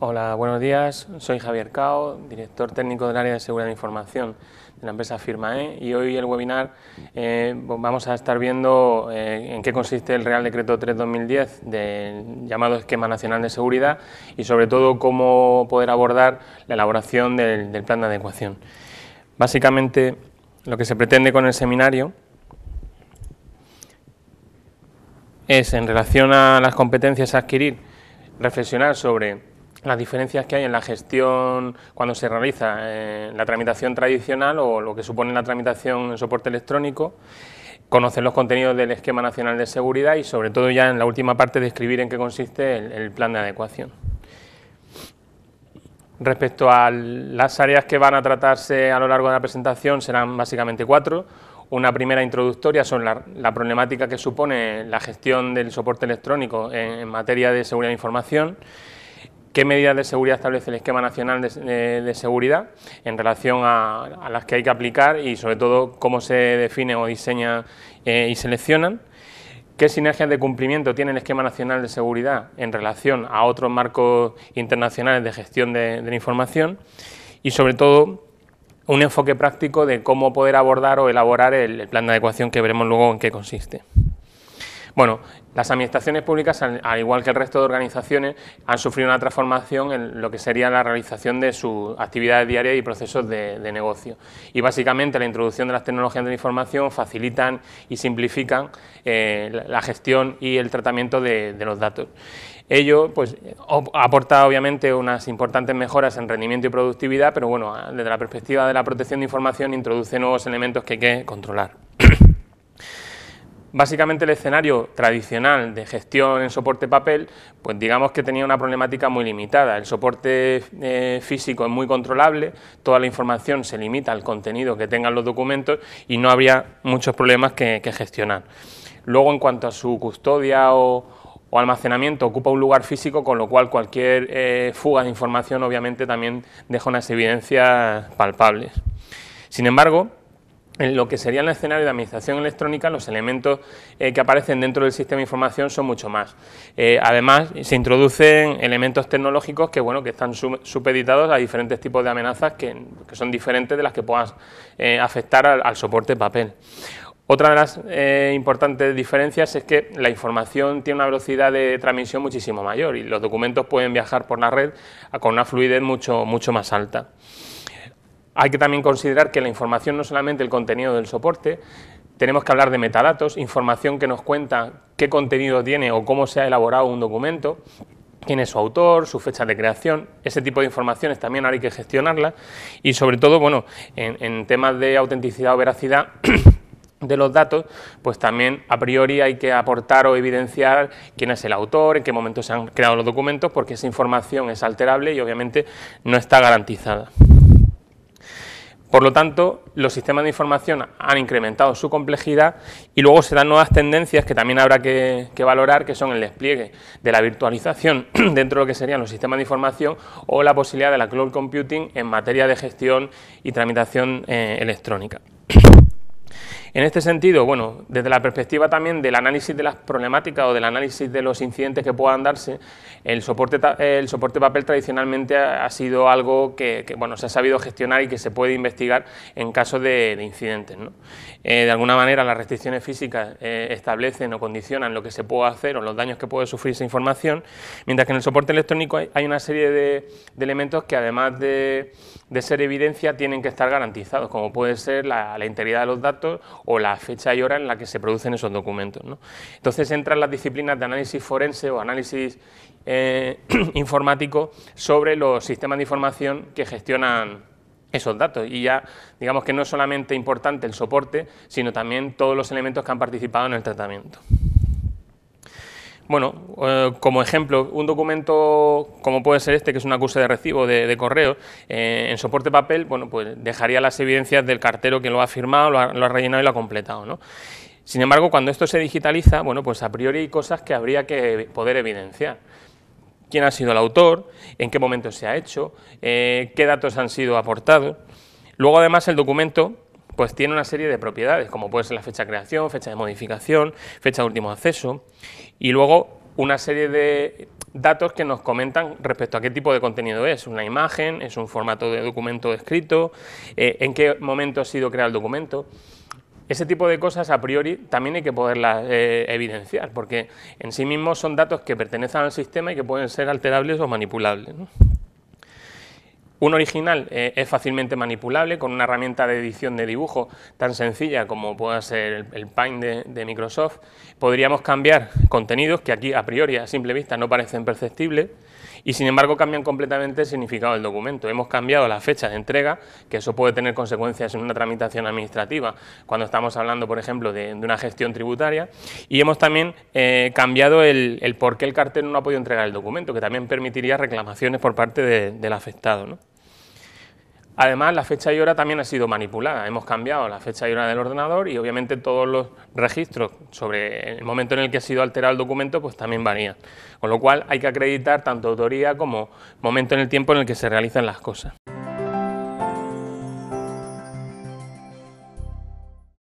Hola, buenos días. Soy Javier Cao, director técnico del área de seguridad de información de la empresa Firmae, y hoy el webinar vamos a estar viendo en qué consiste el Real Decreto 3/2010 del llamado Esquema Nacional de Seguridad y sobre todo cómo poder abordar la elaboración del plan de adecuación. Básicamente lo que se pretende con el seminario es, en relación a las competencias a adquirir, reflexionar sobre las diferencias que hay en la gestión cuando se realiza la tramitación tradicional o lo que supone la tramitación en soporte electrónico, conocer los contenidos del Esquema Nacional de Seguridad y sobre todo ya en la última parte describir en qué consiste el plan de adecuación. Respecto a las áreas que van a tratarse a lo largo de la presentación, serán básicamente 4. Una primera introductoria sobre la problemática que supone la gestión del soporte electrónico en materia de seguridad de información, qué medidas de seguridad establece el Esquema Nacional de Seguridad en relación a las que hay que aplicar y sobre todo cómo se definen o diseñan y seleccionan, qué sinergias de cumplimiento tiene el Esquema Nacional de Seguridad en relación a otros marcos internacionales de gestión de la información y sobre todo un enfoque práctico de cómo poder abordar o elaborar el plan de adecuación, que veremos luego en qué consiste. Bueno, las administraciones públicas, al igual que el resto de organizaciones, han sufrido una transformación en lo que sería la realización de sus actividades diarias y procesos de negocio. Y básicamente la introducción de las tecnologías de la información facilitan y simplifican la gestión y el tratamiento de los datos. Ello pues, aporta obviamente unas importantes mejoras en rendimiento y productividad, pero bueno, desde la perspectiva de la protección de información introduce nuevos elementos que hay que controlar. Básicamente el escenario tradicional de gestión en soporte papel, pues digamos que tenía una problemática muy limitada. El soporte físico es muy controlable, toda la información se limita al contenido que tengan los documentos y no habría muchos problemas que gestionar. Luego, en cuanto a su custodia o almacenamiento, ocupa un lugar físico, con lo cual cualquier fuga de información obviamente también deja unas evidencias palpables. Sin embargo, en lo que sería el escenario de administración electrónica, los elementos que aparecen dentro del sistema de información son mucho más. Además, se introducen elementos tecnológicos que, bueno, que están supeditados a diferentes tipos de amenazas que son diferentes de las que puedan afectar al soporte papel. Otra de las importantes diferencias es que la información tiene una velocidad de transmisión muchísimo mayor y los documentos pueden viajar por la red con una fluidez mucho más alta. Hay que también considerar que la información no es solamente el contenido del soporte, tenemos que hablar de metadatos, información que nos cuenta qué contenido tiene o cómo se ha elaborado un documento, quién es su autor, su fecha de creación. Ese tipo de informaciones también ahora hay que gestionarlas y sobre todo, bueno, en temas de autenticidad o veracidad de los datos, pues también a priori hay que aportar o evidenciar quién es el autor, en qué momento se han creado los documentos, porque esa información es alterable y obviamente no está garantizada. Por lo tanto, los sistemas de información han incrementado su complejidad y luego se dan nuevas tendencias que también habrá que valorar, que son el despliegue de la virtualización dentro de lo que serían los sistemas de información o la posibilidad de la cloud computing en materia de gestión y tramitación electrónica. En este sentido, bueno, desde la perspectiva también del análisis de las problemáticas o del análisis de los incidentes que puedan darse, el soporte papel tradicionalmente ha sido algo que bueno, se ha sabido gestionar y que se puede investigar en caso de incidentes, ¿no? De alguna manera las restricciones físicas establecen o condicionan lo que se puede hacer o los daños que puede sufrir esa información, mientras que en el soporte electrónico hay una serie de elementos que, además de ser evidencia, tienen que estar garantizados, como puede ser la integridad de los datos o la fecha y hora en la que se producen esos documentos, ¿no? Entonces entran las disciplinas de análisis forense o análisis informático sobre los sistemas de información que gestionan esos datos, y ya digamos que no es solamente importante el soporte, sino también todos los elementos que han participado en el tratamiento. Bueno, como ejemplo, un documento como puede ser este, que es un acuse de recibo de correo, en soporte papel, bueno, pues dejaría las evidencias del cartero que lo ha firmado, lo ha rellenado y lo ha completado, ¿no? Sin embargo, cuando esto se digitaliza, bueno, pues a priori hay cosas que habría que poder evidenciar. ¿Quién ha sido el autor? ¿En qué momento se ha hecho? ¿Qué datos han sido aportados? Luego, además, el documento pues tiene una serie de propiedades, como puede ser la fecha de creación, fecha de modificación, fecha de último acceso, y luego una serie de datos que nos comentan respecto a qué tipo de contenido es una imagen, es un formato de documento escrito, en qué momento ha sido creado el documento. Ese tipo de cosas a priori también hay que poderlas evidenciar, porque en sí mismos son datos que pertenecen al sistema y que pueden ser alterables o manipulables, ¿no? Un original es fácilmente manipulable con una herramienta de edición de dibujo tan sencilla como pueda ser el Paint de Microsoft. Podríamos cambiar contenidos que aquí a priori a simple vista no parecen perceptibles y sin embargo cambian completamente el significado del documento. Hemos cambiado la fecha de entrega, que eso puede tener consecuencias en una tramitación administrativa cuando estamos hablando, por ejemplo, de una gestión tributaria, y hemos también cambiado el por qué el cartero no ha podido entregar el documento, que también permitiría reclamaciones por parte del afectado, ¿no? Además, la fecha y hora también ha sido manipulada. Hemos cambiado la fecha y hora del ordenador y obviamente todos los registros sobre el momento en el que ha sido alterado el documento pues también varían. Con lo cual hay que acreditar tanto autoría como momento en el tiempo en el que se realizan las cosas.